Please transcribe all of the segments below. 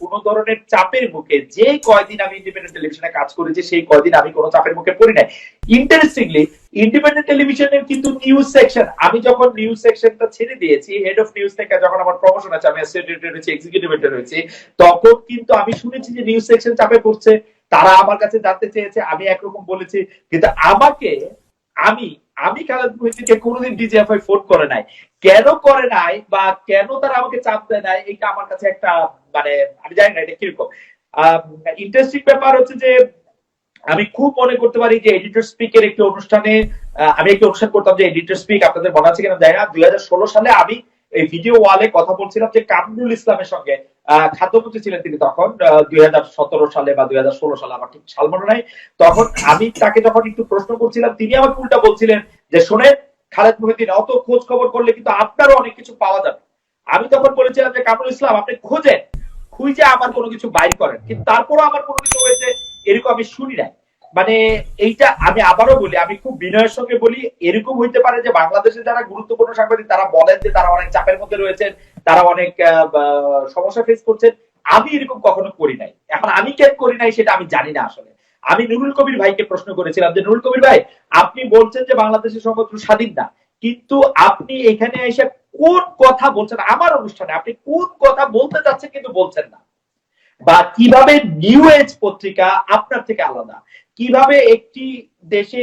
কোন ধরনের চাপের মুখে, যে কয়দিন আমি ইন্ডিপেন্ডেন্ট টেলিভিশনে কাজ করেছি সেই কয়দিন আমি কোনো চাপের মুখে পড়ি নাই। ইন্টারেস্টিংলি ইন্ডিপেন্ডেন্ট টেলিভিশনের কিন্তু নিউজ সেকশন, আমি যখন নিউজ সেকশনটা ছেড়ে দিয়েছি, হেড অফ নিউজ থেকে যখন আমার প্রমোশন আছে, আমি অ্যাসোসিয়েট এডিটর হয়েছি, এক্সিকিউটিভ এডিটর হয়েছি, তখন কিন্তু আমি শুনেছি যে নিউজ সেকশন চাপে পড়ছে, তারা আমার কাছে জানতে চেয়েছে, আমি একরকম বলেছি। কিন্তু আমাকে আমি আমি খালেদ মুহিউদ্দিনকে কোনোদিন ডিজিএফআই ফোন করে নাই। কেন করে নাই বা কেন তারা আমাকে চাপ দেয় নাই, এটা আমার কাছে একটা মানে আমি জানি না এটা কিরকম। ইন্টারেস্টিং ব্যাপার হচ্ছে যে আমি খুব মনে করতে পারি যে এডিটর স্পিকের একটি অনুষ্ঠানে আমি একটি অনুষ্ঠান করতাম যে এডিটর স্পিক, আপনাদের মনে আছে কিনা জানি না, 2016 সালে আমি এই ভিডিও ওয়ালে কথা বলছিলাম যে কামরুল ইসলামের সঙ্গে, খাদ্যমন্ত্রী ছিলেন তিনি তখন, 2017 সালে বা 2016 সালে, আমার ঠিক সাল মনে নাই। তখন আমি তাকে যখন একটু প্রশ্ন করছিলাম, তিনি আমাকে উল্টা বলছিলেন যে শোনেন খালেদ মুহিউদ্দিন, অত খোঁজ খবর করলে কিন্তু আপনারও অনেক কিছু পাওয়া যাবে। আমি তখন বলেছিলাম যে কামরুল ইসলাম, আপনি খোঁজেন, খুঁজে আমার কোনো কিছু বাইর করেন, কিন্তু তারপরও আমার কোনো কিছু হয়েছে এরকম আমি শুনি নাই। মানে এইটা আমি আবারও বলি, আমি খুব বিনয়ের সঙ্গে বলি, এরকম হইতে পারে যে বাংলাদেশে যারা গুরুত্বপূর্ণ সাংবাদিক তারা বলেন যে তারা অনেক চাপের মধ্যে রয়েছেন, তারা অনেক সমস্যা ফেস করছেন। আমি এরকম কখনো করি নাই। এখন আমি কেন করি নাই সেটা আমি জানি না আসলে। আমি নুরুল কবির ভাইকে প্রশ্ন করেছিলাম যে নুরুল কবির ভাই, আপনি বলছেন যে বাংলাদেশের সংবাদ স্বাধীন না, কিন্তু আপনি এখানে এসে কোন কথা বলছেন আমার অনুষ্ঠানে, আপনি কোন কথা বলতে যাচ্ছেন কিন্তু বলছেন না, বা কিভাবে নিউ এজ পত্রিকা আপনার থেকে আলাদা, কিভাবে একটি দেশে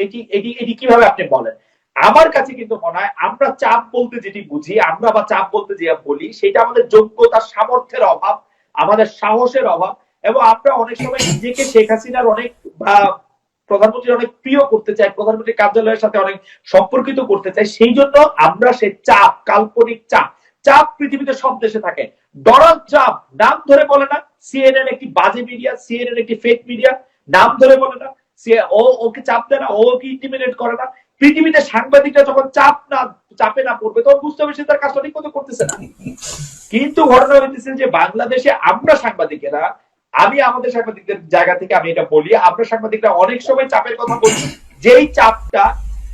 এটি এটি এটি কিভাবে আপনি বলেন। আমার কাছে কিন্তু মনে হয় আমরা চাপ বলতে যেটি বুঝি, আমরা বা চাপ বলতে যে বলি, সেটা আমাদের যোগ্যতা সামর্থ্যের অভাব, আমাদের সাহসের অভাব, এবং আমরা অনেক সময় নিজেকে শেখ হাসিনার অনেক প্রধানমন্ত্রীর অনেক প্রিয় করতে চাই, প্রধানমন্ত্রীর কার্যালয়ের সাথে অনেক সম্পর্কিত করতে চাই, সেই জন্য আমরা সেই চাপ, কাল্পনিক চাপ, চাপ পৃথিবীতে সব দেশে থাকে। ডোনাল্ড ট্রাম্প নাম ধরে বলে না সিএনএন একটি বাজে মিডিয়া, সিএনএন একটি ফেক মিডিয়া, নাম ধরে বলে না, সে ওকে চাপ দেয় না, ও ওকে ইন্টিমিডেট করে না। পৃথিবীতে সাংবাদিকরা যখন চাপে না পড়বে তখন বুঝতে হবে সে তার কাজটা ঠিক মতো করতেছে না। কিন্তু ঘটনা হইতেছে যে বাংলাদেশে আমরা সাংবাদিকেরা, আমি আমাদের সাংবাদিকদের জায়গা থেকে আমি এটা বলি, আমরা সাংবাদিকরা অনেক সময় চাপের কথা বলি, যেই চাপটা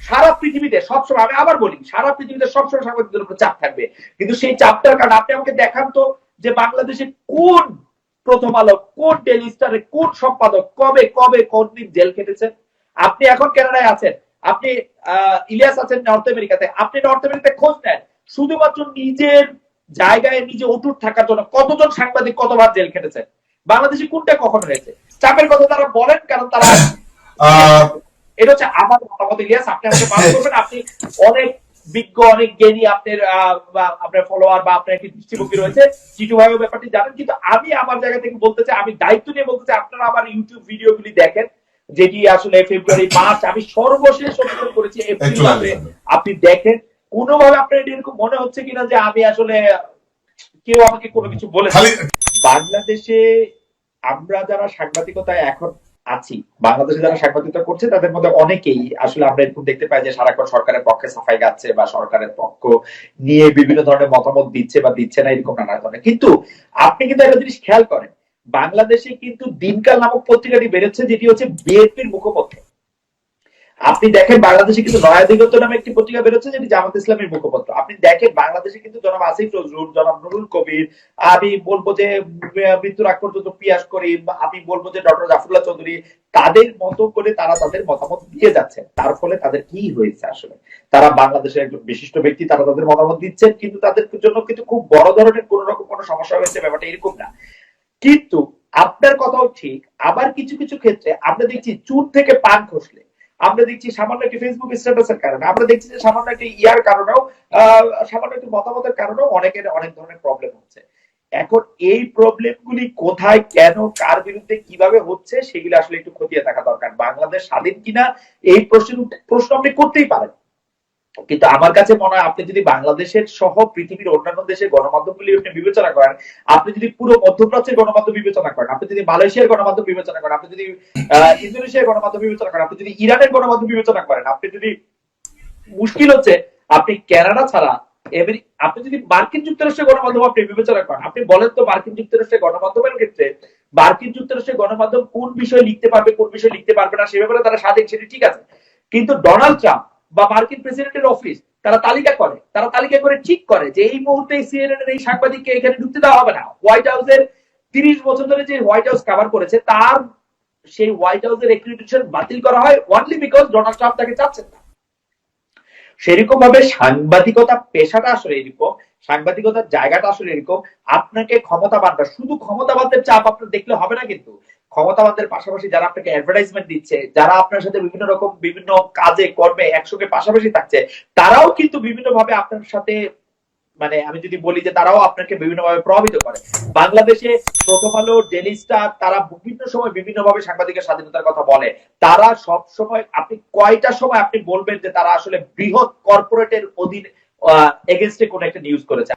সারা পৃথিবীতে সবসময়, আমি আবার বলি সারা পৃথিবীতে সবসময় সাংবাদিকদের উপর চাপ থাকবে, কিন্তু সেই চাপটার কারণে আপনি আমাকে দেখান তো যে বাংলাদেশে কোন প্রথম আলো, কোন ডেইলি স্টারে কোন সম্পাদক কবে কবে কোন দিন জেল খেটেছেন। আপনি এখন কানাডায় আছেন, আপনি ইলিয়াস আছেন নর্থ আমেরিকাতে, আপনি নর্থ আমেরিকাতে খোঁজ নেন শুধুমাত্র নিজের জায়গায় নিজে অটুট থাকার জন্য কতজন সাংবাদিক কতবার জেল খেটেছে। বাংলাদেশে কোনটা কখন হয়েছে? চাপের কথা তারা বলেন কারণ তারা এটা হচ্ছে আমার মতামত। ইলিয়াস আপনি আমাকে মাফ করবেন, আপনি অনেক বিজ্ঞ, অনেক জ্ঞানী, আপনার ফলোয়ার বা আপনার একটি দৃষ্টিভঙ্গি রয়েছে, চিটু ভাইও ব্যাপারটি জানেন, কিন্তু আমি আমার জায়গা থেকে বলতে চাই, আমি দায়িত্ব নিয়ে বলতে চাই, আপনারা আমার ইউটিউব ভিডিওগুলি দেখেন, যেটি আসলে ফেব্রুয়ারি মার্চ আমি সর্বশেষ অনুসরণ করেছি এপ্রিল মাসে, আপনি দেখেন কোনোভাবে আপনার এরকম মনে হচ্ছে কিনা যে আমি আসলে কেউ আমাকে কোনো কিছু বলেছে। বাংলাদেশে আমরা যারা সাংবাদিকতায় এখন আছি, বাংলাদেশে যারা সাংবাদিকতা করছে তাদের মধ্যে অনেকেই আসলে আমরা এরকম দেখতে পাই যে সারাক্ষণ সরকারের পক্ষে সাফাই গাচ্ছে বা সরকারের পক্ষ নিয়ে বিভিন্ন ধরনের মতামত দিচ্ছে বা দিচ্ছে না, এরকম নানা ধরনের। কিন্তু আপনি কিন্তু একটা জিনিস খেয়াল করেন, বাংলাদেশে কিন্তু দিনকাল নামক পত্রিকাটি বেরোচ্ছে, যেটি হচ্ছে বিএনপির মুখপত্র। আপনি দেখেন বাংলাদেশে কিন্তু নয়াদিগন্ত নামে একটি পত্রিকা বেরোচ্ছে যেটি জামাত ইসলামের মুখপত্র। আপনি দেখেন বাংলাদেশে কিন্তু জনাব আসিফ নজরুল, জনাব নুরুল কবির, আমি বলবো যে মৃত্যুর আগ পর্যন্ত পিয়াস করিম, আমি বলবো যে ডক্টর জাফরুল্লাহ চৌধুরী, তাদের মতো করে তারা তাদের মতামত দিয়ে যাচ্ছে। তার ফলে তাদের কি হয়েছে আসলে, তারা বাংলাদেশের একজন বিশিষ্ট ব্যক্তি, তারা তাদের মতামত দিচ্ছেন, কিন্তু তাদের জন্য কিন্তু খুব বড় ধরনের কোন রকম কোনো সমস্যা হয়েছে ব্যাপারটা এরকম না। কিন্তু আপনার কথাও ঠিক, আবার কিছু কিছু ক্ষেত্রে আমরা দেখছি চুন থেকে পান খসলে, আমরা দেখছি সামান্য একটি ফেসবুক স্ট্যাটাসের কারণে, আমরা দেখছি যে সামান্য একটি ইয়ার কারণেও, সামান্য একটি মতামতের কারণেও অনেকের অনেক ধরনের প্রবলেম হচ্ছে। এখন এই প্রবলেমগুলি কোথায়, কেন, কার বিরুদ্ধে, কিভাবে হচ্ছে, সেগুলো আসলে একটু খতিয়ে দেখা দরকার। বাংলাদেশ স্বাধীন কিনা এই প্রশ্ন আপনি করতেই পারেন, কিন্তু আমার কাছে মনে হয় আপনি যদি বাংলাদেশের সহ পৃথিবীর অন্যান্য দেশের গণমাধ্যমগুলি আপনি বিবেচনা করেন, আপনি যদি পুরো মধ্যপ্রাচ্যের গণমাধ্যম বিবেচনা করেন, আপনি যদি মালয়েশিয়ার গণমাধ্যম বিবেচনা করেন, আপনি যদি ইন্দোনেশিয়ার গণমাধ্যম বিবেচনা করেন, আপনি যদি ইরানের গণমাধ্যম বিবেচনা করেন, আপনি যদি, মুশকিল হচ্ছে আপনি কানাডা ছাড়া আপনি যদি মার্কিন যুক্তরাষ্ট্রের গণমাধ্যম আপনি বিবেচনা করেন, আপনি বলেন তো মার্কিন যুক্তরাষ্ট্রের গণমাধ্যমের ক্ষেত্রে মার্কিন যুক্তরাষ্ট্রের গণমাধ্যম কোন বিষয় লিখতে পারবে, কোন বিষয় লিখতে পারবে না, সে ব্যাপারে তারা স্বাধীন, সেটি ঠিক আছে। কিন্তু ডোনাল্ড ট্রাম্প বা মার্কিন প্রেসিডেন্টের অফিস তারা তালিকা করে ঠিক করে যে এই মুহূর্তে সিএনএন এর এই সাংবাদিককে এখানে ঢুকতে দেওয়া হবে না। হোয়াইট হাউসের 30 বছর ধরে যে হোয়াইট হাউস কভার করেছে তার সেই হোয়াইট হাউসের অ্যাক্রিডিটেশন বাতিল করা হয় অনলি বিকজ ডোনাল্ড ট্রাম্প তাকে চাচ্ছেন না। সেরকম ভাবে সাংবাদিকতা পেশাটা আসলে এরকম, সাংবাদিকতার জায়গাটা আসলে এরকম। আপনাকে ক্ষমতাবানরা, শুধু ক্ষমতাবানদের চাপ আপনার দেখলে হবে না, কিন্তু ক্ষমতাবানদের পাশাপাশি যারা আপনাকে অ্যাডভার্টাইজমেন্ট দিচ্ছে, যারা আপনার সাথে বিভিন্ন রকম বিভিন্ন কাজে কর্মে একসঙ্গে পাশাপাশি থাকছে, তারাও কিন্তু বিভিন্ন ভাবে আপনার সাথে, মানে আমি যদি বলি যে তারাও আপনাকে বিভিন্নভাবে প্রভাবিত করে। বাংলাদেশে প্রথম আলো, ডেইলি স্টার, তারা বিভিন্ন সময় বিভিন্নভাবে সাংবাদিকের স্বাধীনতার কথা বলে। তারা সব সময়, আপনি কয়টা সময় আপনি বলবেন যে তারা আসলে বৃহৎ কর্পোরেটের অধীনে এগেইনস্টে কোন একটা নিউজ করেছে?